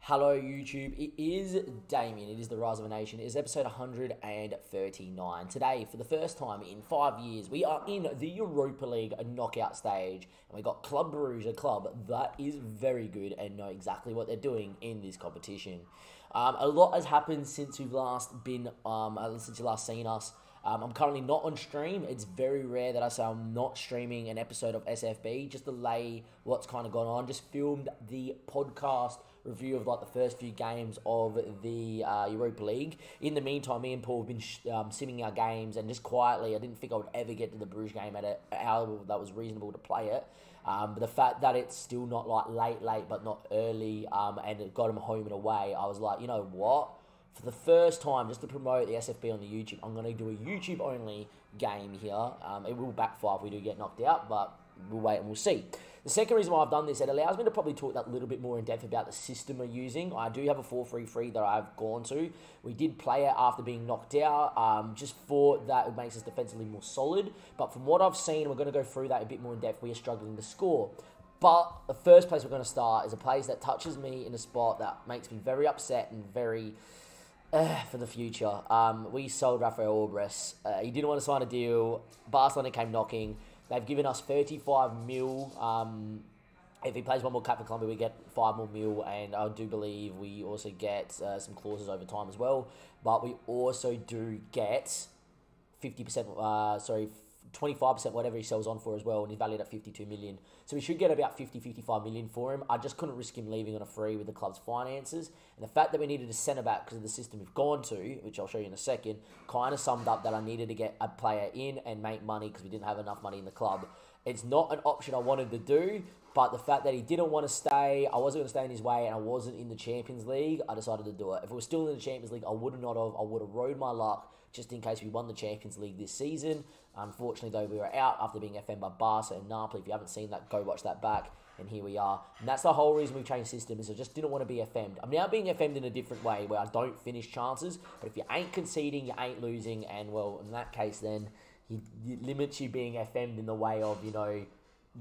Hello YouTube, it is Damien, it is the Rise of a Nation, it is episode 139. Today, for the first time in 5 years, we are in the Europa League knockout stage, and we got Club Brugge, a club that is very good and know exactly what they're doing in this competition. A lot has happened since you've last seen us. I'm currently not on stream. It's very rare that I say I'm not streaming an episode of SFB, just to lay what's kind of gone on. Just filmed the podcast review of like the first few games of the Europa League. In the meantime, me and Paul have been simming our games, and just quietly, I didn't think I would ever get to the Bruges game at an hour that was reasonable to play it. But the fact that it's still not like late, but not early, and it got him home and away, I was like, you know what? For the first time, just to promote the SFB on the YouTube, I'm going to do a YouTube-only game here. It will backfire if we do get knocked out, but we'll wait and we'll see. The second reason why I've done this, it allows me to probably talk that little bit more in depth about the system we're using. I do have a 4-3-3 that I've gone to. We did play it after being knocked out. Just thought that it makes us defensively more solid. But from what I've seen, we're going to go through that a bit more in depth. We are struggling to score. But the first place we're going to start is a place that touches me in a spot that makes me very upset and very... for the future. We sold Rafael Orbres. He didn't want to sign a deal. Barcelona came knocking. They've given us 35 mil. If he plays one more cap for Colombia, we get 5 more mil, and I do believe we also get some clauses over time as well. But we also do get 25% whatever he sells on for as well, and he's valued at 52 million. So we should get about 55 million for him. I just couldn't risk him leaving on a free with the club's finances. And the fact that we needed a centre-back because of the system we've gone to, which I'll show you in a second, kind of summed up that I needed to get a player in and make money because we didn't have enough money in the club. It's not an option I wanted to do, but the fact that he didn't want to stay, I wasn't going to stay in his way, and I wasn't in the Champions League, I decided to do it. If it was still in the Champions League, I would have not have. I would have rode my luck just in case we won the Champions League this season. Unfortunately, though, we were out after being FM'd by Barca and Napoli. If you haven't seen that, go watch that back. And here we are. And that's the whole reason we've changed systems, is I just didn't want to be FM'd. I'm now being FM'd in a different way, where I don't finish chances. But if you ain't conceding, you ain't losing. And, well, in that case, then, it limits you being FM'd in the way of, you know,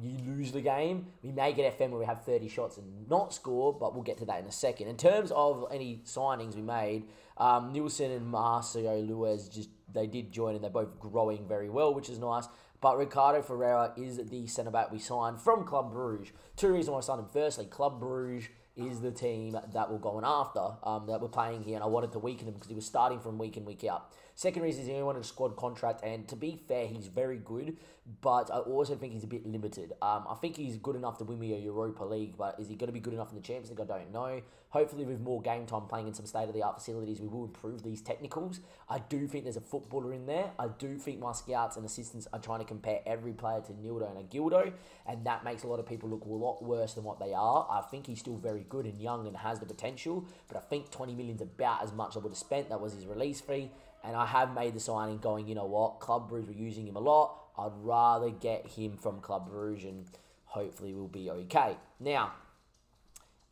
you lose the game. We may get FM where we have 30 shots and not score, but we'll get to that in a second. In terms of any signings we made, Nielsen and Marcio Luez, they did join, and they're both growing very well, which is nice. But Ricardo Ferreira is the centre-back we signed from Club Brugge. Two reasons why I signed him. Firstly, Club Brugge is the team that we're going after, that we're playing here, and I wanted to weaken him because he was starting from week in, week out. Second reason is he only wanted a squad contract, and to be fair, he's very good, but I also think he's a bit limited. I think he's good enough to win me a Europa League, but is he going to be good enough in the Champions League? I don't know. Hopefully, with more game time playing in some state-of-the-art facilities, we will improve these technicals. I do think there's a footballer in there. I do think my scouts and assistants are trying to compare every player to Nildo and Agildo, and that makes a lot of people look a lot worse than what they are. I think he's still very good and young and has the potential, but I think 20 million is about as much I would have spent. That was his release fee. And I have made the signing going, you know what, Club Brugge were using him a lot. I'd rather get him from Club Brugge, and hopefully we'll be okay. Now,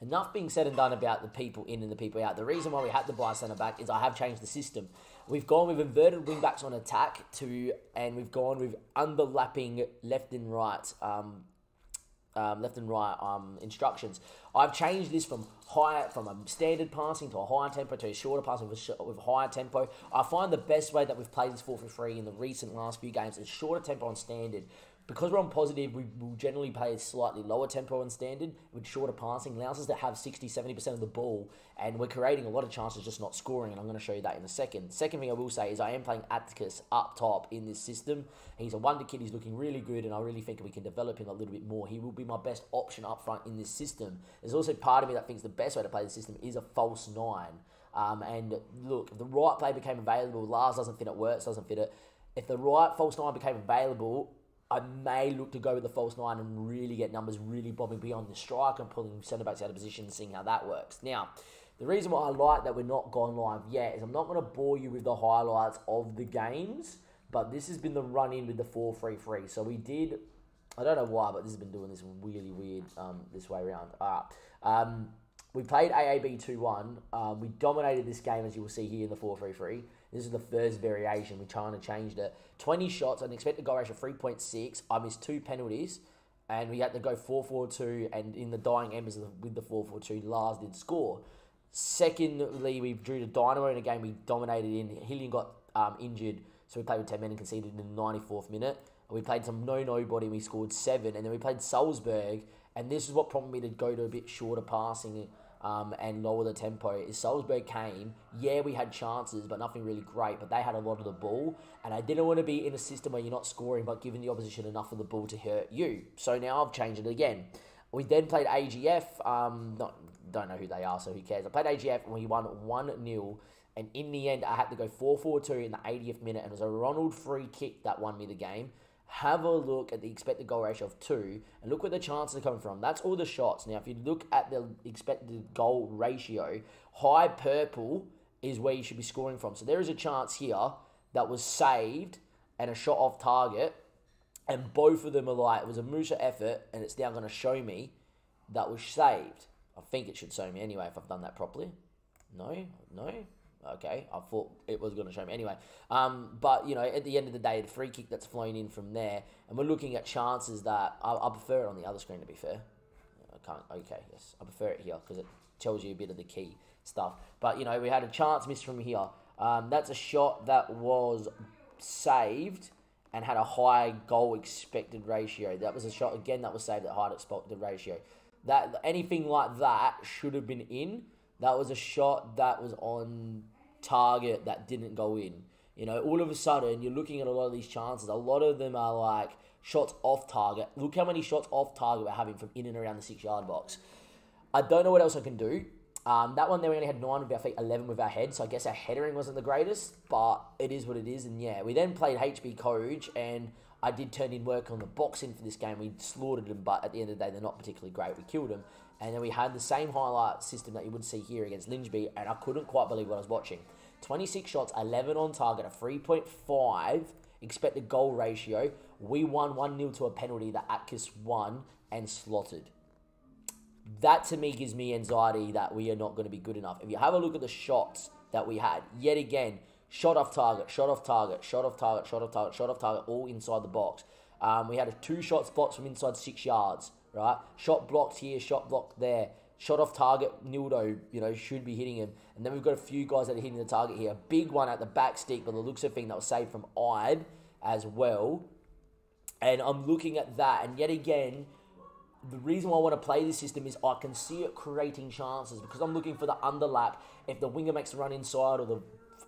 enough being said and done about the people in and the people out. The reason why we had to buy centre-back is I have changed the system. We've gone with inverted wing-backs on attack and we've gone with underlapping left and right instructions. I've changed this from a standard passing to a higher tempo to a shorter passing with higher tempo. I find the best way that we've played this 4-3-3 in the recent last few games is shorter tempo and standard. Because we're on positive, we will generally play a slightly lower tempo and standard with shorter passing. Allows us to have 60-70% of the ball, and we're creating a lot of chances just not scoring, and I'm going to show you that in a second. Second thing I will say is I am playing Atticus up top in this system. He's a wonder kid. He's looking really good, and I really think we can develop him a little bit more. He will be my best option up front in this system. There's also part of me that thinks the best way to play the system is a false 9. And look, if the right play became available, Lars doesn't fit it, Wirtz doesn't fit it. If the right false 9 became available, I may look to go with the false 9 and really get numbers really bombing beyond the strike and pulling centre-backs out of position and seeing how that works. Now, the reason why I like that we're not gone live yet is I'm not going to bore you with the highlights of the games, but this has been the run-in with the 4-3-3. So we did, I don't know why, but this has been doing this really weird this way around. We played AAB 2-1. We dominated this game, as you will see here in the 4-3-3. This is the first variation. We kind of changed it. 20 shots, an expected goal ratio of 3.6. I missed 2 penalties. and we had to go 4-4-2, and in the dying embers with the 4-4-2, Lars did score. Secondly, we drew to Dynamo in a game we dominated in. Hillian got injured, so we played with 10 men and conceded in the 94th minute. We played some nobody and we scored 7. And then we played Salzburg, and this is what prompted me to go to a bit shorter passing and lower the tempo. Is Salzburg came, yeah, we had chances, but nothing really great, but they had a lot of the ball, and I didn't want to be in a system where you're not scoring, but giving the opposition enough of the ball to hurt you. So now I've changed it again. We then played AGF, don't know who they are, so who cares. I played AGF and we won 1-0. And in the end, I had to go 4-4-2 in the 80th minute. And it was a Ronald free kick that won me the game. Have a look at the expected goal ratio of 2. And look where the chances are coming from. That's all the shots. Now, if you look at the expected goal ratio, high purple is where you should be scoring from. So there is a chance here that was saved and a shot off target. And both of them are like, it was a Musa effort. And it's now going to show me that was saved. I think it should show me anyway if I've done that properly. No? Okay, I thought it was going to show me anyway. But, you know, at the end of the day, the free kick that's flown in from there, and we're looking at chances that... I prefer it on the other screen, to be fair. I can't... Okay, yes. I prefer it here because it tells you a bit of the key stuff. But, you know, we had a chance missed from here. That's a shot that was saved and had a high goal expected ratio. That was a shot, again, that was saved at high expected ratio. That anything like that should have been in. That was a shot that was on target that didn't go in. You know, all of a sudden, you're looking at a lot of these chances. A lot of them are like shots off target. Look how many shots off target we're having from in and around the 6-yard box. I don't know what else I can do. That one there, we only had 9 with our feet, 11 with our head. So I guess our headering wasn't the greatest, but it is what it is. And yeah, we then played HB Coach, and I did turn in work on the boxing for this game. We slaughtered them, but at the end of the day, they're not particularly great. We killed them. And then we had the same highlight system that you would see here against Lyngby, and I couldn't quite believe what I was watching. 26 shots, 11 on target, a 3.5 expected goal ratio. We won 1-0 to a penalty that Atkiss won and slotted. That to me gives me anxiety that we are not going to be good enough. If you have a look at the shots that we had, yet again, shot off target, shot off target, shot off target, shot off target, shot off target, all inside the box. We had 2 shots blocked from inside 6 yards, right? Shot blocked here, shot blocked there. Shot off target, Nildo, you know, should be hitting him. And then we've got a few guys that are hitting the target here. A big one at the back stick, but the looks of thing that was saved from Ibe as well. And I'm looking at that, and yet again, the reason why I want to play this system is I can see it creating chances because I'm looking for the underlap. If the winger makes a run inside, or the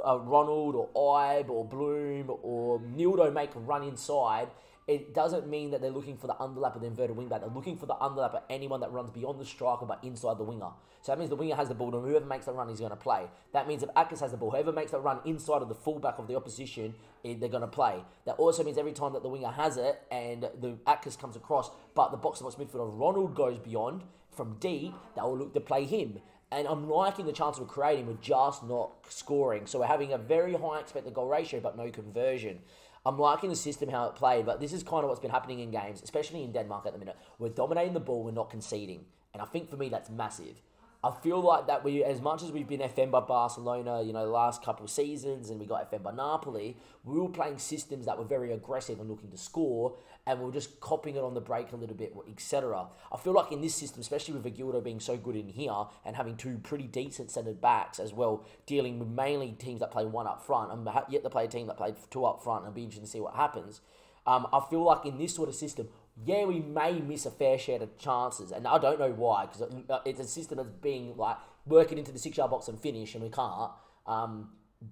Ronald or Ibe or Bloom or Nildo make a run inside, it doesn't mean that they're looking for the underlap of the inverted wingback. They're looking for the underlap of anyone that runs beyond the striker but inside the winger. So that means the winger has the ball, and whoever makes the run is going to play. That means if Akis has the ball, whoever makes the run inside of the fullback of the opposition, they're going to play. That also means every time that the winger has it and the Akis comes across, but the box-to-box midfielder Ronald goes beyond from deep, they will look to play him. And I'm liking the chances we're creating, we're just not scoring. So we're having a very high expected goal ratio, but no conversion. I'm liking the system, how it played, but this is kind of what's been happening in games, especially in Denmark at the minute. We're dominating the ball, we're not conceding. And I think for me, that's massive. I feel like that we, as much as we've been FM by Barcelona, you know, the last couple of seasons, and we got FM by Napoli, we were playing systems that were very aggressive and looking to score, and we were just copying it on the break a little bit, etc. I feel like in this system, especially with Vigildo being so good in here, and having 2 pretty decent centred backs as well, dealing with mainly teams that play 1 up front, I'm yet to play a team that played 2 up front, and I'll be interested to see what happens. I feel like in this sort of system, yeah, we may miss a fair share of chances, and I don't know why, because it's a system that's being like working into the 6-yard box and finish, and we can't.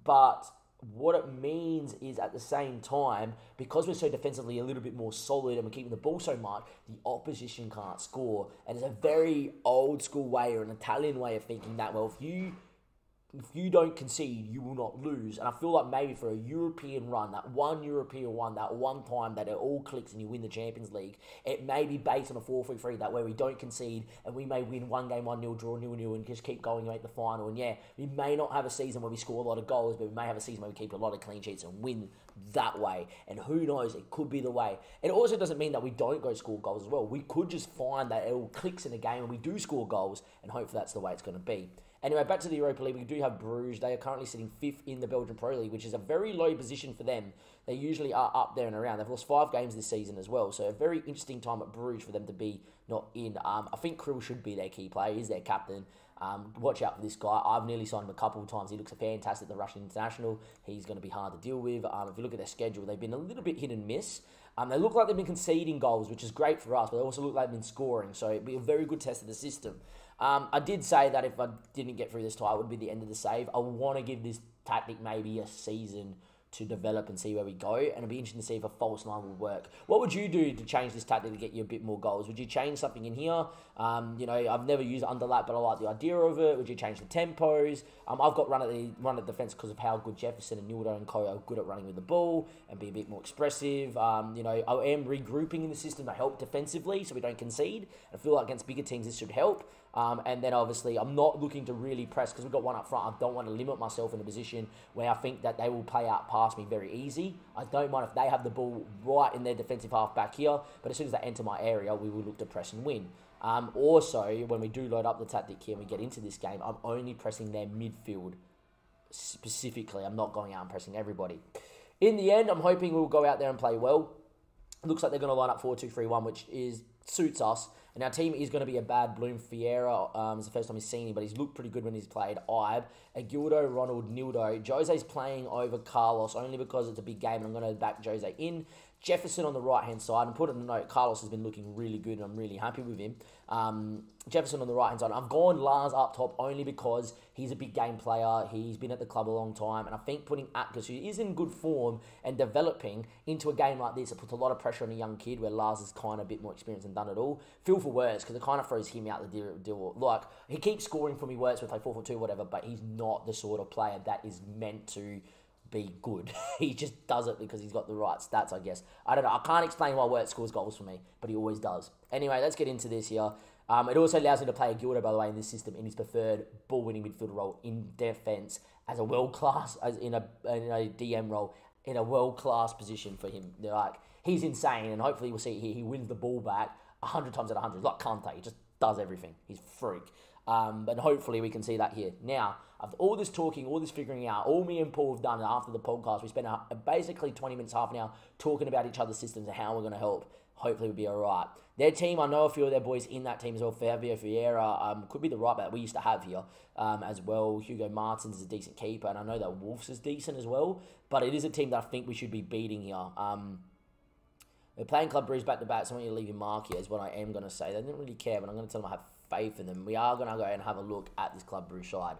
But what it means is at the same time, because we're so defensively a little bit more solid and we're keeping the ball so much, the opposition can't score. And it's a very old school way, or an Italian way of thinking that, well, if you don't concede, you will not lose. And I feel like maybe for a European run, that one European one, that one time that it all clicks and you win the Champions League, it may be based on a 4-3-3, that where we don't concede and we may win one game 1-0, draw 0-0, and just keep going and make the final. And yeah, we may not have a season where we score a lot of goals, but we may have a season where we keep a lot of clean sheets and win that way. And who knows, it could be the way. It also doesn't mean that we don't go score goals as well. We could just find that it all clicks in a game and we do score goals, and hopefully that's the way it's going to be. Anyway, back to the Europa League, we do have Brugge. They are currently sitting 5th in the Belgian Pro League, which is a very low position for them. They usually are up there and around. They've lost 5 games this season as well, so a very interesting time at Brugge for them to be not in. I think Krill should be their key player. He's their captain. Watch out for this guy. I've nearly signed him a couple of times. He looks fantastic at the Russian international. He's going to be hard to deal with. If you look at their schedule, they've been a little bit hit and miss. They look like they've been conceding goals, which is great for us, but they also look like they've been scoring. So it'd be a very good test of the system. I did say that if I didn't get through this tie, it would be the end of the save. I want to give this tactic maybe a season to develop and see where we go, and it'll be interesting to see if a false line will work. What would you do to change this tactic to get you a bit more goals? Would you change something in here? I've never used underlap, but I like the idea of it. Would you change the tempos? I've got run at defense because of how good Jefferson and Nildo and Co are good at running with the ball and be a bit more expressive. I am regrouping in the system to help defensively so we don't concede. I feel like against bigger teams this should help. And then obviously I'm not looking to really press because we've got one up front. I don't want to limit myself in a position where I think that they will play out past me very easy. I don't mind if they have the ball right in their defensive half back here, but as soon as they enter my area, we will look to press and win. Also, when we do load up the tactic here and we get into this game, I'm only pressing their midfield specifically. I'm not going out and pressing everybody. In the end, I'm hoping we'll go out there and play well. It looks like they're going to line up 4-2-3-1, which suits us. And our team is going to be a bad Bloom Fiera. It's the first time he's seen him, but he's looked pretty good when he's played. Ibe, Agildo, Ronald, Nildo. Jose's playing over Carlos only because it's a big game, and I'm going to back Jose in. Jefferson on the right-hand side, and put it in the note, Carlos has been looking really good, and I'm really happy with him. Jefferson on the right-hand side. I've gone Lars up top only because he's a big game player. He's been at the club a long time, and I think putting Atkas, who is in good form and developing, into a game like this, it puts a lot of pressure on a young kid where Lars is kind of a bit more experienced and done it all. Feel for Wirtz, because it kind of throws him out the deal. Like, he keeps scoring for me, Wirtz, with like 4-4-2, whatever, but he's not the sort of player that is meant to be good. He just does it because he's got the right stats, I guess. I don't know. I can't explain why Wirtz scores goals for me, but he always does. Anyway, let's get into this here. It also allows me to play Agildo, by the way, in this system, in his preferred ball-winning midfielder role in defence as a world-class, as in a DM role, in a world-class position for him. Like, he's insane, and hopefully we'll see here, he wins the ball back 100 times out of 100. Like Kante, he just does everything. He's a freak. But hopefully we can see that here. Now, after all this talking, all this figuring out, all me and Paul have done after the podcast, we spent basically 20 minutes, half an hour, talking about each other's systems and how we're going to help. Hopefully we'll be all right. Their team, I know a few of their boys in that team as well. Fabio Vieira could be the right back we used to have here as well. Hugo Martins is a decent keeper, and I know that Wolves is decent as well. But it is a team that I think we should be beating here. We're playing Club Brugge back-to-back, so I want you to leave your mark here is what I am going to say. They didn't really care, but I'm going to tell them I have faith in them. We are going to go and have a look at this Club Brugge side.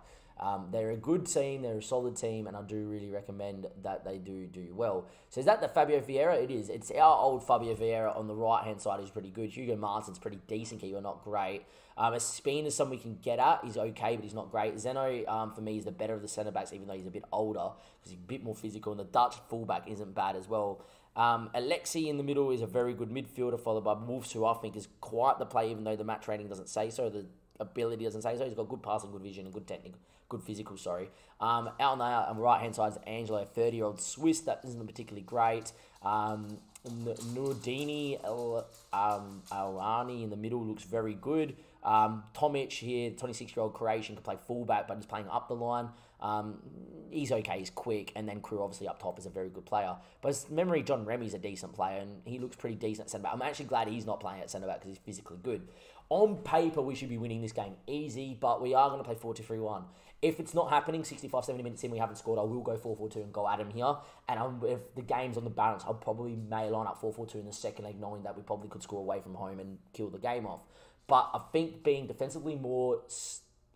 They're a good team, they're a solid team, and I do really recommend that they do well. So is that the Fabio Vieira? It is. It's our old Fabio Vieira on the right-hand side who's pretty good. Hugo Martin's pretty decent keeper, not great. Espin is someone we can get at. He's okay, but he's not great. Zeno, for me, is the better of the centre-backs, even though he's a bit older, because he's a bit more physical, and the Dutch fullback isn't bad as well. Alexi in the middle is a very good midfielder, followed by Wolves, who I think is quite the play, even though the match rating doesn't say so. The ability doesn't say so. He's got good passing, good vision, and good technical, good physical, sorry. Out on the right-hand side is Angelo, a 30-year-old Swiss that isn't particularly great. Nurdini Alani in the middle looks very good. Tomic here, 26-year-old Croatian, can play fullback, but he's playing up the line. He's okay, he's quick, and then Crew obviously up top is a very good player. But his memory, John Remy's a decent player, and he looks pretty decent at centre-back. I'm actually glad he's not playing at centre-back because he's physically good. On paper, we should be winning this game easy, but we are going to play 4-2-3-1. If it's not happening, 65, 70 minutes in, we haven't scored, I will go 4-4-2 and go at him here. And if the game's on the balance, I'll probably may line up 4-4-2 in the second leg, knowing that we probably could score away from home and kill the game off. But I think being defensively more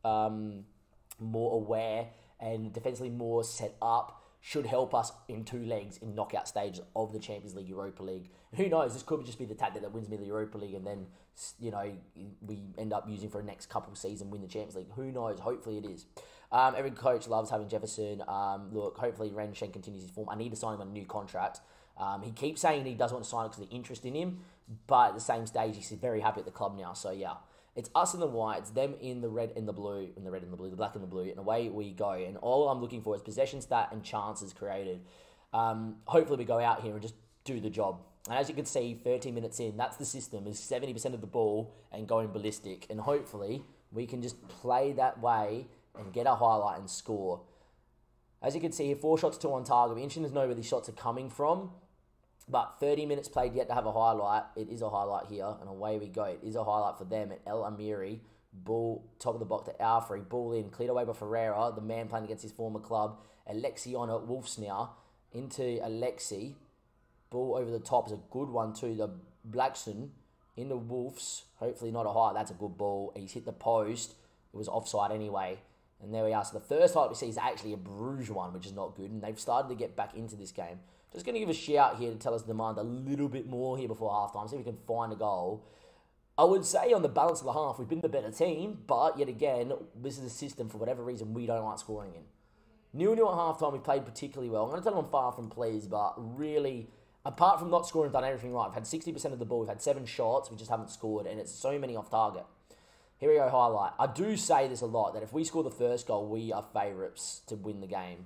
aware and defensively more set up should help us in two legs in knockout stages of the Champions League, Europa League. Who knows, this could just be the tactic that wins me the Europa League and then, we end up using for the next couple of seasons, win the Champions League. Who knows? Hopefully it is. Every coach loves having Jefferson. Look, hopefully Renshen continues his form. I need to sign him a new contract. He keeps saying he doesn't want to sign it because of the interest in him, but at the same stage, he's very happy at the club now. So, yeah. It's us in the white, it's them in the red and the blue, the black and the blue, and away we go. And all I'm looking for is possession stat and chances created. Hopefully we go out here and just do the job. And as you can see, 13 minutes in, that's the system, is 70% of the ball and going ballistic. And hopefully we can just play that way and get a highlight and score. As you can see here, 4 shots, 2 on target. We're interested to know where these shots are coming from. But 30 minutes played yet to have a highlight. It is a highlight here, and away we go. It is a highlight for them at El Amiri, Ball, top of the box to Alfrey. Ball in, cleared away by Ferreira, the man playing against his former club. Alexi on it, Wolves now. Into Alexi. Ball over the top is a good one too. The Blackson into Wolves. Hopefully not a high. That's a good ball. He's hit the post. It was offside anyway. And there we are. So the first highlight we see is actually a Brugge one, which is not good. And they've started to get back into this game. Just going to give a shout here to tell us to demand a little bit more here before halftime. See if we can find a goal. I would say on the balance of the half, we've been the better team. But yet again, this is a system, for whatever reason, we don't like scoring in. 0-0 at halftime, we played particularly well. I'm going to tell them I'm far from pleased, but really, apart from not scoring, done everything right. We've had 60% of the ball. We've had 7 shots. We just haven't scored. And it's so many off target. Here we go, highlight. I do say this a lot, that if we score the first goal, we are favourites to win the game.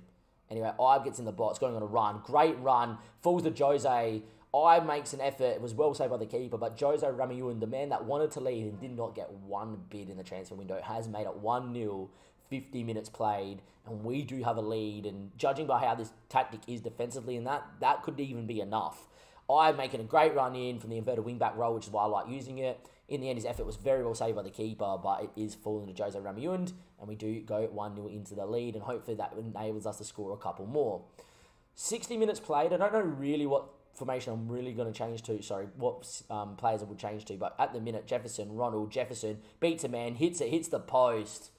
Anyway, Ibe gets in the box, going on a run. Great run. Falls to Jose. Ibe makes an effort. It was well saved by the keeper, but Jose Ramayun, the man that wanted to lead and did not get one bid in the transfer window, has made it 1-0, 50 minutes played, and we do have a lead. And judging by how this tactic is defensively and that could even be enough. Ibe making a great run in from the inverted wing-back role, which is why I like using it. In the end, his effort was very well saved by the keeper, but it is falling to Jose Ramayund, and we do go 1-0 into the lead, and hopefully that enables us to score a couple more. 60 minutes played. I don't know really what formation I'm really going to change to. Sorry, what players I will change to, but at the minute, Jefferson beats a man, hits it, hits the post.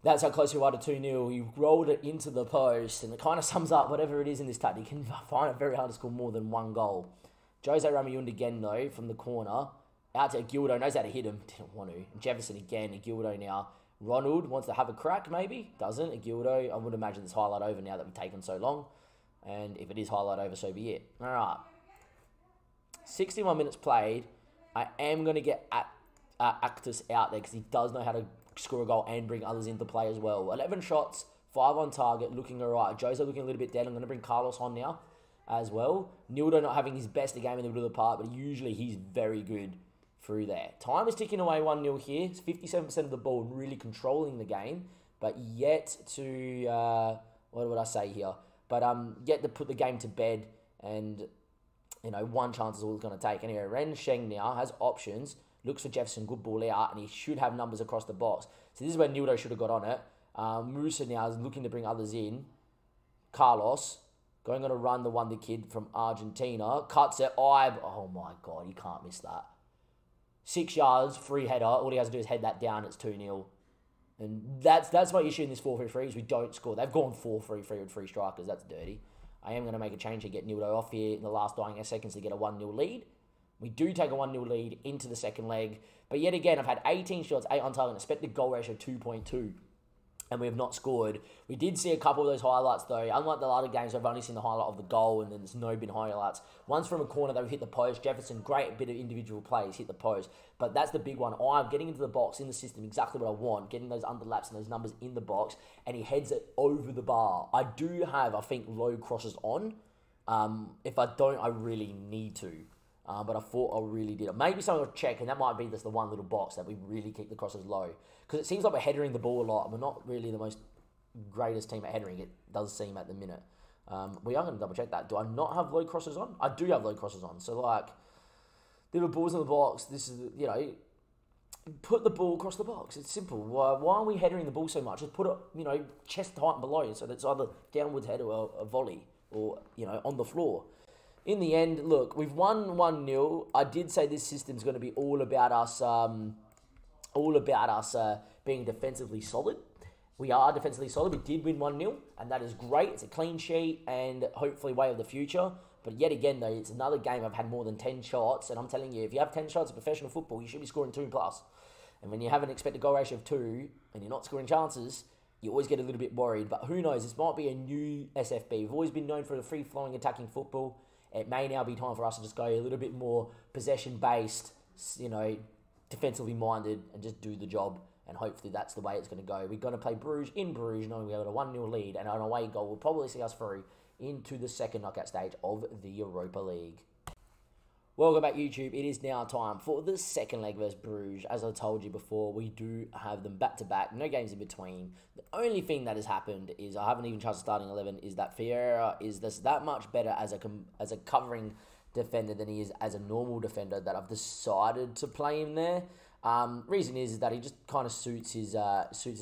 That's how close we are to 2-0. He rolled it into the post, and it kind of sums up whatever it is in this tactic. You can find it very hard to score more than one goal. Jose Ramayund again, though, from the corner. Out to Agildo, knows how to hit him. Didn't want to. And Jefferson again, Agildo now. Ronald wants to have a crack, maybe. Doesn't. Agildo, I would imagine it's highlight over now that we've taken so long. And if it is highlight over, so be it. All right. 61 minutes played. I am going to get Actus out there because he does know how to score a goal and bring others into play as well. 11 shots, 5 on target, looking all right. Jose looking a little bit dead. I'm going to bring Carlos on now as well. Nildo not having his best game in the middle of the park, but usually he's very good through there. Time is ticking away 1-0 here. It's 57% of the ball, really controlling the game, but yet to, what would I say here? But yet to put the game to bed, and, you know, one chance is all it's going to take. Anyway, Ren Sheng now has options, looks for Jefferson, good ball out, and he should have numbers across the box. So this is where Nildo should have got on it. Musa now is looking to bring others in. Carlos, going on a run, the wonder kid from Argentina, cuts it. Ibe, oh my God, you can't miss that. 6 yards, free header. All he has to do is head that down. It's 2-0. And that's my issue in this 4-3-3 is we don't score. They've gone 4-3-3 with 3 strikers. That's dirty. I am going to make a change and get Nildo off here in the last dying seconds to get a 1-0 lead. We do take a 1-0 lead into the second leg. But yet again, I've had 18 shots, 8 on target, expected goal ratio of 2.2. And we have not scored. We did see a couple of those highlights though. Unlike the other games, I've only seen the highlight of the goal and then there's no been highlights. One's from a corner, they hit the post. Jefferson, great bit of individual plays, hit the post. But that's the big one. I'm getting into the box in the system, exactly what I want. Getting those underlaps and those numbers in the box. And he heads it over the bar. I do have, I think, low crosses on. If I don't, I really need to. But I thought I really did. Maybe someone will check, and that might be just the one little box that we really keep the crosses low. Because it seems like we're headering the ball a lot, and we're not really the most greatest team at headering. It does seem at the minute. We are going to double check that. Do I not have low crosses on? I do have low crosses on. So, like, little balls in the box. This is, you know, put the ball across the box. It's simple. Why are we headering the ball so much? Just put it, you know, chest height and below, so that's either downwards head or a volley, or, you know, on the floor. In the end, look, we've won 1-0. I did say this system's going to be all about us being defensively solid. We are defensively solid. We did win 1-0, and that is great. It's a clean sheet and hopefully way of the future. But yet again, though, it's another game I've had more than 10 shots, and I'm telling you, if you have 10 shots in professional football, you should be scoring 2+. And when you have an expected goal ratio of 2 and you're not scoring chances, you always get a little bit worried. But who knows? This might be a new SFB. We've always been known for a free-flowing attacking football. It may now be time for us to just go a little bit more possession-based, you know, defensively minded, and just do the job. And hopefully that's the way it's going to go. We're going to play Brugge in Brugge, knowing we have a 1-0 lead, and an away goal will probably see us through into the second knockout stage of the Europa League. Welcome back, YouTube. It is now time for the second leg versus Brugge. As I told you before, we do have them back-to-back, no games in between. The only thing that has happened is, I haven't even tried starting 11, is that Ferreira is just that much better as a covering defender than he is as a normal defender, that I've decided to play him there. Reason is that he just kind of suits his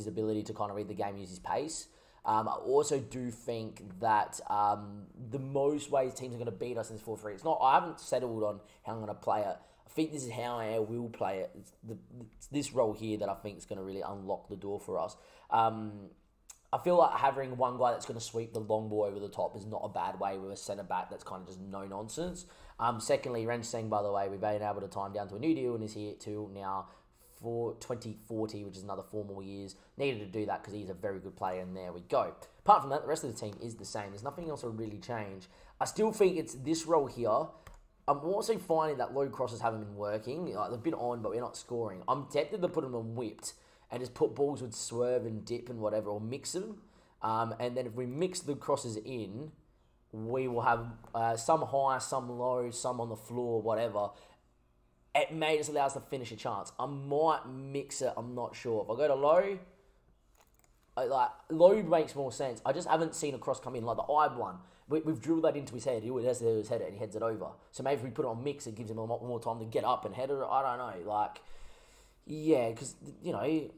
ability to kind of read the game, use his pace. I also do think that the most ways teams are going to beat us in this 4-3. It's not. I haven't settled on how I'm going to play it. I think this is how I will play it. It's this role here that I think is going to really unlock the door for us. I feel like having one guy that's going to sweep the long ball over the top is not a bad way with a centre-back that's kind of just no-nonsense. Secondly, Ren Seng, by the way, we've been able to time down to a new deal and is here till now for 2040, which is another 4 more years. Needed to do that because he's a very good player, and there we go. Apart from that, the rest of the team is the same. There's nothing else to really change. I still think it's this role here. I'm also finding that low crosses haven't been working. Like, they've been on, but we're not scoring. I'm tempted to put them on whipped and just put balls with swerve and dip and whatever, or mix them. And then if we mix the crosses in, we will have some high, some low, some on the floor, whatever. It may just allow us to finish a chance. I might mix it. I'm not sure. If I go to low, low makes more sense. I just haven't seen a cross come in like the Ib one. We've drilled that into his head. He has to his head and he heads it over. So maybe if we put it on mix, it gives him a lot more time to get up and head it. I don't know. Like, yeah, because, you know,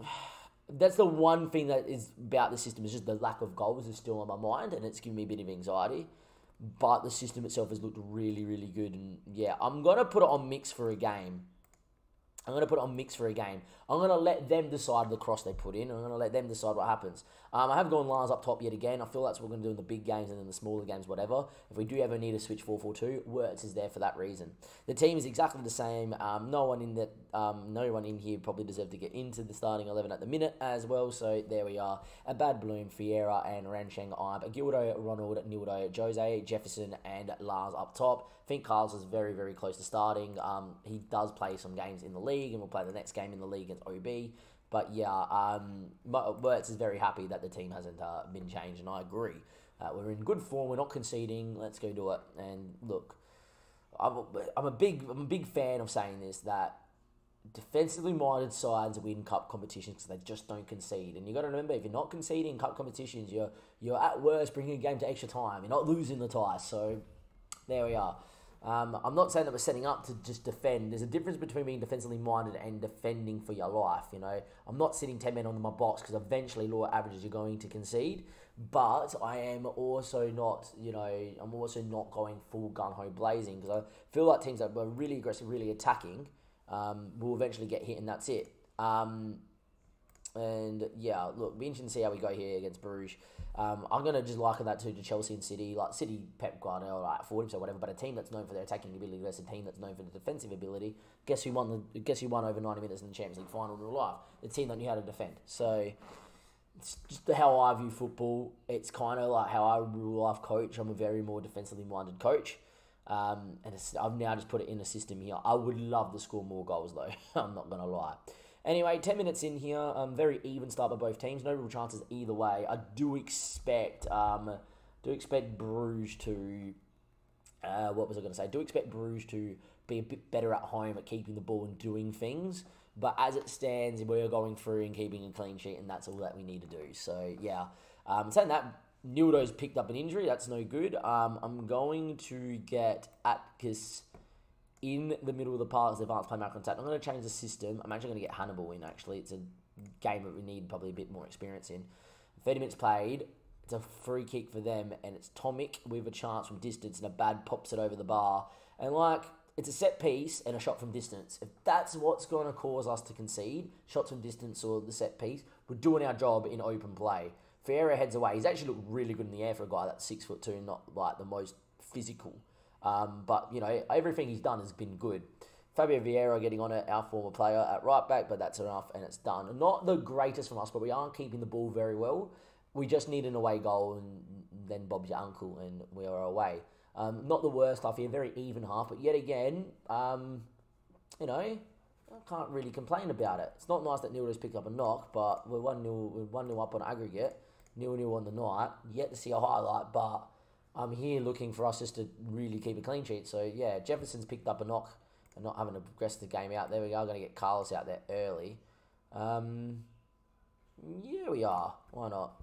that's the one thing that is about the system is just the lack of goals is still on my mind, and it's giving me a bit of anxiety. But the system itself has looked really, really good. And yeah, I'm going to put it on mix for a game. I'm going to let them decide the cross they put in. I'm going to let them decide what happens. I have gone Lars up top yet again. I feel that's what we're going to do in the big games and in the smaller games, whatever. If we do ever need to switch 4-4-2, Wirtz is there for that reason. The team is exactly the same. No one in here probably deserved to get into the starting 11 at the minute as well. So there we are. A Bad Bloom, Fiera, and Ransheng Ibe. Gildo, Ronald, Nildo, Jose, Jefferson, and Lars up top. I think Carlos is very, very close to starting. He does play some games in the league, and we'll play the next game in the league against OB. But yeah, Wirtz is very happy that the team hasn't been changed, and I agree. We're in good form. We're not conceding. Let's go do it. And look, I'm a big fan of saying this, that defensively minded sides win cup competitions because they just don't concede. And you got to remember, if you're not conceding in cup competitions, you're at worst bringing a game to extra time. You're not losing the tie. So there we are. I'm not saying that we're setting up to just defend. There's a difference between being defensively minded and defending for your life, you know. I'm not sitting 10 men on my box because eventually lower averages you're going to concede. But I am also not, I'm also not going full gun-ho blazing because I feel like teams that were really aggressive, really attacking will eventually get hit, and that's it. And yeah, look, it'll be interesting to see how we go here against Brugge. I'm going to just liken that to Chelsea and City. Like City, Pep Guardiola, like 40 or whatever, but a team that's known for their attacking ability versus a team that's known for the defensive ability. Guess who won over 90 minutes in the Champions League final in real life? The team that knew how to defend. So it's just how I view football. It's kind of like how I real life coach. I'm a very more defensively minded coach. And I've now just put it in a system here. I would love to score more goals though. I'm not going to lie. Anyway, 10 minutes in here. Very even start by both teams. No real chances either way. I do expect Bruges to... what was I going to say? I do expect Bruges to be a bit better at home at keeping the ball and doing things. But as it stands, we're going through and keeping a clean sheet, and that's all that we need to do. So, yeah. Saying that, Nildo's picked up an injury. That's no good. I'm going to get Atkiss in the middle of the park as advanced play mark contact. I'm going to change the system. I'm actually going to get Hannibal in, actually. It's a game that we need probably a bit more experience in. 30 minutes played. It's a free kick for them, and it's Tomic with a chance from distance, and a bad pops it over the bar. And, it's a set piece and a shot from distance. If that's what's going to cause us to concede, shots from distance or the set piece, we're doing our job in open play. Ferreira heads away. He's actually looked really good in the air for a guy that's 6'2", not, the most physical. But, everything he's done has been good. Fabio Vieira getting on it, our former player at right back, but that's enough and it's done. Not the greatest from us, but we aren't keeping the ball very well. We just need an away goal and then Bob's your uncle and we are away. Not the worst half here, very even half, but yet again, I can't really complain about it. It's not nice that Nildo's picked up a knock, but we're 1-0 up on aggregate, 0-0 on the night. Yet to see a highlight, but I'm here looking for us just to really keep a clean sheet. So, yeah, Jefferson's picked up a knock and not having to progress the game out. There we go. I'm going to get Carlos out there early. Yeah, we are. Why not?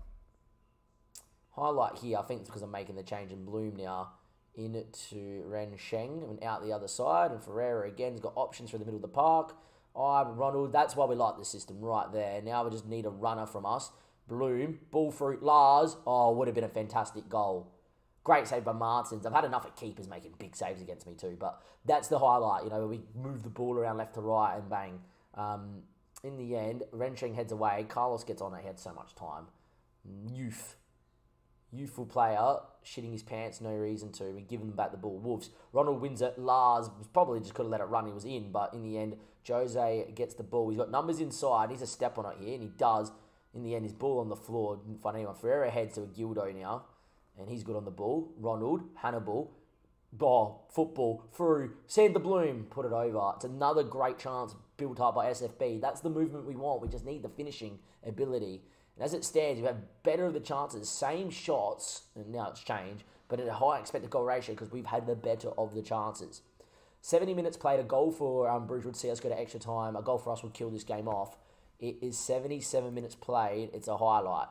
Highlight here, I think it's because I'm making the change in Bloom now into Ren Sheng and out the other side. And Ferreira again has got options for the middle of the park. Ronald, that's why we like this system right there. Now we just need a runner from us. Bloom, ball through, Lars. Oh, would have been a fantastic goal. Great save by Martins. I've had enough at keepers making big saves against me too, but that's the highlight, you know, where we move the ball around left to right and bang. In the end, Rensheng heads away. Carlos gets on it. He had so much time. Youthful player, shitting his pants, no reason to. We give them back the ball. Wolves. Ronald wins it. Lars was probably just could have let it run. He was in, but in the end, Jose gets the ball. He's got numbers inside. He's a step on it here, and he does. In the end, his ball on the floor. Didn't find anyone. Ferreira heads to a Gildo now, and he's good on the ball. Ronald, Hannibal, ball, football, through. Sander Bloom, put it over. It's another great chance built up by SFB. That's the movement we want. We just need the finishing ability. And as it stands, we have better of the chances, same shots, and now it's changed, but at a high expected goal ratio because we've had the better of the chances. 70 minutes played, a goal for Brugge would see us go to extra time. A goal for us would kill this game off. It is 77 minutes played. It's a highlight.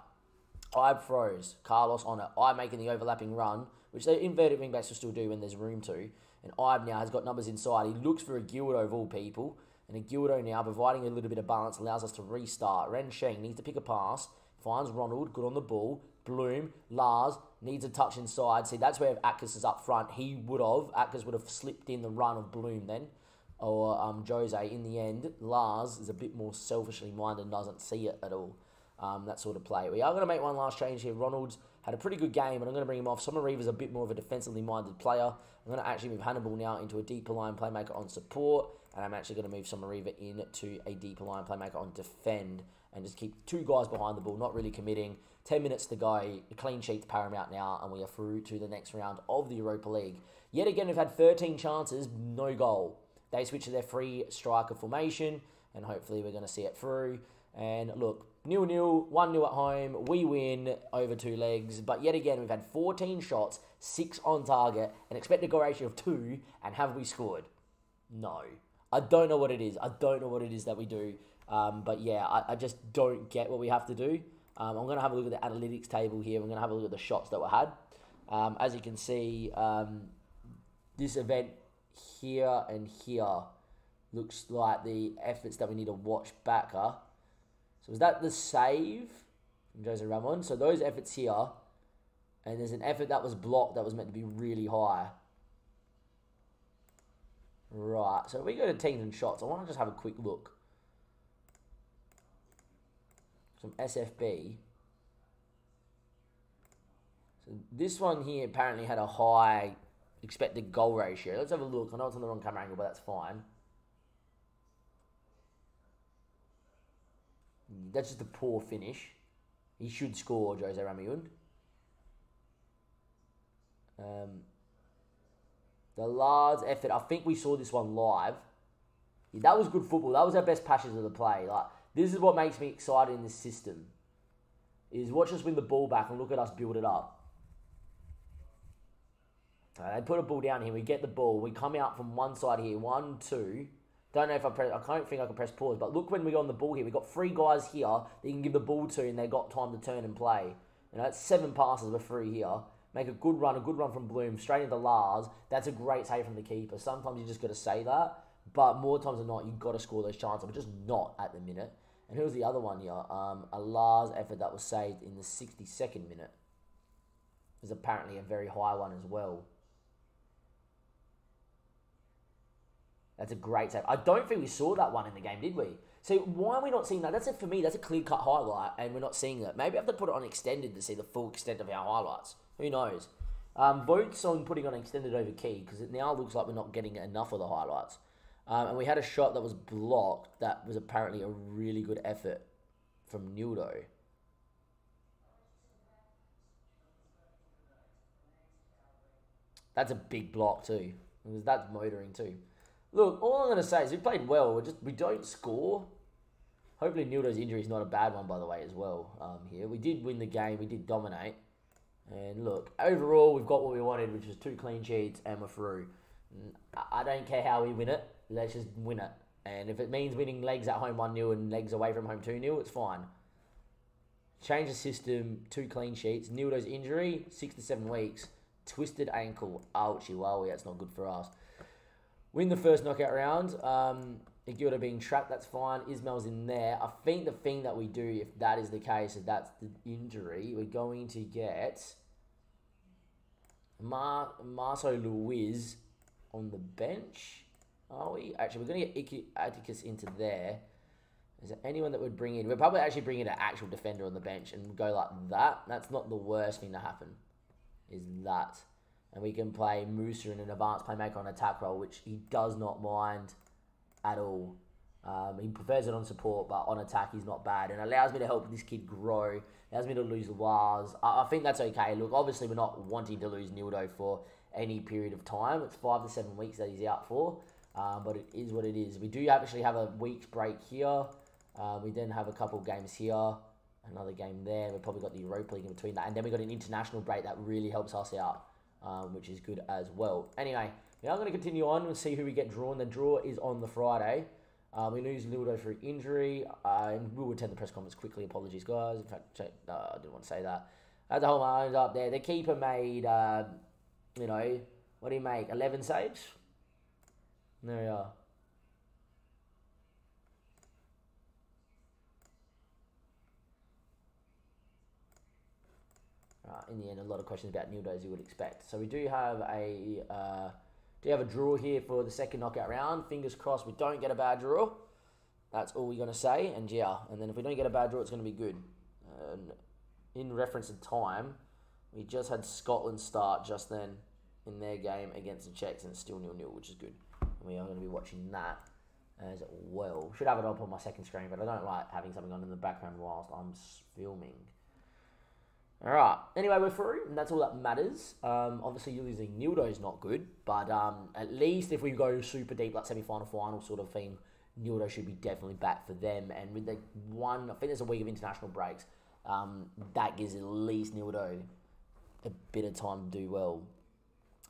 I froze. Carlos on it. I making the overlapping run, which the inverted wingbacks will still do when there's room to. And Ibe now has got numbers inside. He looks for a Gildo of all people. And a Gildo now, providing a little bit of balance, allows us to restart. Rensheng needs to pick a pass. Finds Ronald, good on the ball. Bloom, Lars, needs a touch inside. See, that's where if Atkins is up front, he would have. Atkins would have slipped in the run of Bloom then. Or Jose. In the end, Lars is a bit more selfishly minded and doesn't see it at all. That sort of play. We are going to make one last change here. Ronald's had a pretty good game, and I'm going to bring him off. Somariva's a bit more of a defensively minded player. I'm going to actually move Hannibal now into a deeper line playmaker on support, and I'm actually going to move Somariva into a deeper line playmaker on defend, and just keep two guys behind the ball, not really committing. 10 minutes to go, a clean sheet's paramount now, and we are through to the next round of the Europa League. Yet again, we've had 13 chances, no goal. They switch to their free striker formation, and hopefully we're going to see it through. And look, 0-0, 1-0 at home, we win over 2 legs, but yet again, we've had 14 shots, 6 on target, an expected goal ratio of 2, and have we scored? No. I don't know what it is. I don't know what it is that we do. But yeah, I just don't get what we have to do. I'm going to have a look at the analytics table here. We're going to have a look at the shots that were had. As you can see, this event here and here looks like the efforts that we need to watch back. So is that the save from Jose Ramon? So those efforts here, and there's an effort that was blocked that was meant to be really high. Right, so if we go to teams and shots, I want to just have a quick look. Some SFB. So this one here apparently had a high expected goal ratio. Let's have a look. I know it's on the wrong camera angle, but that's fine. That's just a poor finish. He should score, Jose Ramon. The Lars effort, I think we saw this one live. Yeah, that was good football. That was our best passes of the play. Like, this is what makes me excited in this system. Is watch us win the ball back and look at us build it up. They put a ball down here. We get the ball. We come out from one side here. 1, 2. Don't know if I don't think I can press pause. But look when we got on the ball here. We got 3 guys here that you can give the ball to, and they got time to turn and play. You know, it's 7 passes with 3 here. Make a good run from Bloom straight into Lars. That's a great save from the keeper. Sometimes you just got to say that, but more times than not, you've got to score those chances. But just not at the minute. And who was the other one here? A Lars effort that was saved in the 62nd minute. Is apparently a very high one as well. That's a great save. I don't think we saw that one in the game, did we? So why are we not seeing that? That's for me, that's a clear-cut highlight, and we're not seeing that. Maybe I have to put it on extended to see the full extent of our highlights. Who knows? Votes on putting on extended over key, because it now looks like we're not getting enough of the highlights. And we had a shot that was blocked that was apparently a really good effort from Nildo. That's a big block too. Because that's motoring too. Look, all I'm going to say is we played well. We don't score. Hopefully Nildo's injury is not a bad one, by the way, as well. Here we did win the game. We did dominate. And look, overall, we've got what we wanted, which was 2 clean sheets, and we're through. I don't care how we win it. Let's just win it. And if it means winning legs at home 1-0 and legs away from home 2-0, it's fine. Change the system, 2 clean sheets. Nildo's injury, 6 to 7 weeks. Twisted ankle. Ouchie, wowie, that's not good for us. Win the first knockout round. Iguota being trapped, that's fine. Ismail's in there. I think the thing that we do, if that is the case, if that's the injury, we're going to get Marco Luiz on the bench. Are we? Actually, we're going to get Atticus into there. Is there anyone that would bring in? We're probably actually bringing an actual defender on the bench and go like that. That's not the worst thing to happen, is that. And we can play Musa in an advanced playmaker on attack role, which he does not mind at all. He prefers it on support, but on attack he's not bad. And allows me to help this kid grow. Allows me to lose Laz. I think that's okay. Look, obviously we're not wanting to lose Nildo for any period of time. It's 5 to 7 weeks that he's out for. But it is what it is. We do actually have a week's break here. We then have a couple games here. Another game there. We've probably got the Europa League in between that. And then we got an international break that really helps us out. Which is good as well. Anyway, now I'm going to continue on and see who we get drawn. The draw is on the Friday. We lose Nildo for injury. And we'll attend the press conference quickly. Apologies, guys. In fact, I didn't want to say that. The whole mind up there. The keeper made, you know, what did he make? 11 saves? There we are. In the end, a lot of questions about Nildo as you would expect. So we do have a draw here for the second knockout round. Fingers crossed we don't get a bad draw. That's all we're going to say. And yeah, and then if we don't get a bad draw, it's going to be good. In reference to time, we just had Scotland start just then in their game against the Czechs, and it's still 0-0, which is good. And we are going to be watching that as well. Should have it up on my second screen, but I don't like having something on in the background whilst I'm filming. Alright, anyway, we're through, and that's all that matters. Obviously, losing Nildo is not good, but at least if we go super deep, like semi-final, final sort of thing, Nildo should be definitely back for them. And with the one, I think there's a week of international breaks, that gives at least Nildo a bit of time to do well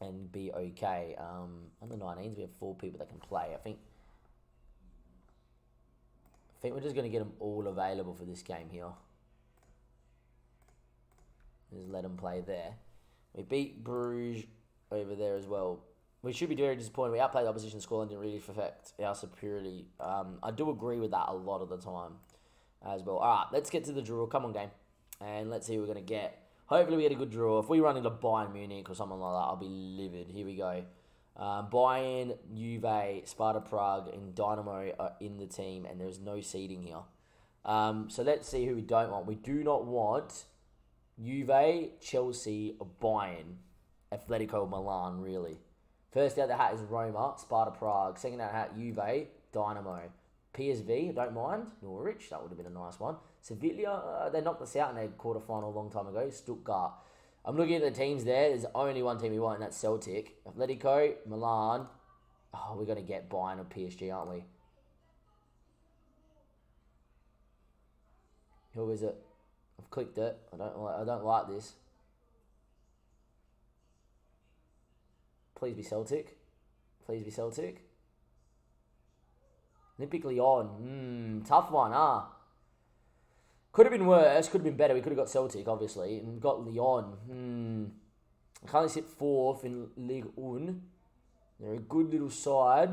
and be okay. On the 19s, we have 4 people that can play. I think we're just going to get them all available for this game here. Just let them play there. We beat Brugge over there as well. We should be very disappointed. We outplayed the opposition score and didn't really affect our superiority. I do agree with that a lot of the time as well. All right, let's get to the draw. Come on, game. And let's see who we're going to get. Hopefully we get a good draw. If we run into Bayern Munich or something like that, I'll be livid. Here we go. Bayern, Juve, Sparta Prague, and Dynamo are in the team, and there's no seeding here. So let's see who we don't want. We do not want Juve, Chelsea, Bayern, Atletico Milan, really. First out the hat is Roma, Sparta Prague. Second out the hat, Juve, Dynamo. PSV, I don't mind. Norwich, that would have been a nice one. Sevilla, they knocked us out in their quarterfinal a long time ago. Stuttgart. I'm looking at the teams there. There's only one team we want, and that's Celtic. Atletico, Milan. Oh, we're going to get Bayern or PSG, aren't we? Who is it? I've clicked it. I don't like this. Please be Celtic. Please be Celtic. Olympic Lyon. Tough one, huh? Could have been worse. Could have been better. We could have got Celtic, obviously. And got Lyon. I can't sit 4th in Ligue 1. They're a good little side.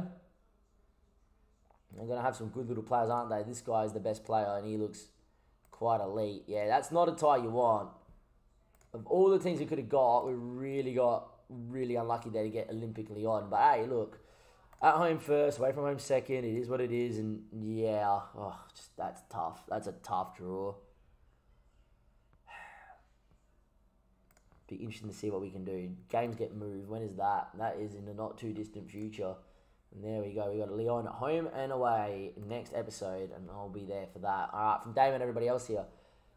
They're going to have some good little players, aren't they? This guy is the best player, and he looks quite elite. Yeah, that's not a tie you want. Of all the teams we could have got, we really got unlucky there to get Olympic Lyon. But hey, look, at home first, away from home second. It is what it is, and yeah, that's tough. That's a tough draw. Be interesting to see what we can do. Games get moved. When is that? That is in the not too distant future. And there we go. We got Lyon at home and away next episode, and I'll be there for that. All right, from Dave and everybody else here.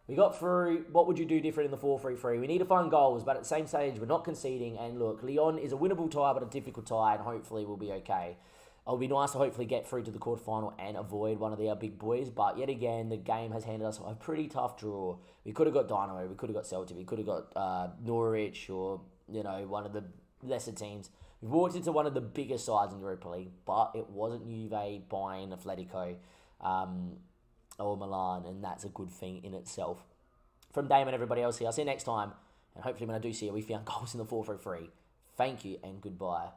We got through. What would you do different in the 4-3-3? We need to find goals, but at the same stage, we're not conceding. And look, Lyon is a winnable tie, but a difficult tie, and hopefully we'll be okay. It'll be nice to hopefully get through to the quarterfinal and avoid one of our big boys. But yet again, the game has handed us a pretty tough draw. We could have got Dynamo, we could have got Celtic, we could have got Norwich, or one of the lesser teams. We've walked into one of the biggest sides in Europa League, but it wasn't Juve, Bayern, Atletico, or Milan, and that's a good thing in itself. From Dame and everybody else here, I'll see you next time, and hopefully when I do see you, we found goals in the 4-3-3. Thank you, and goodbye.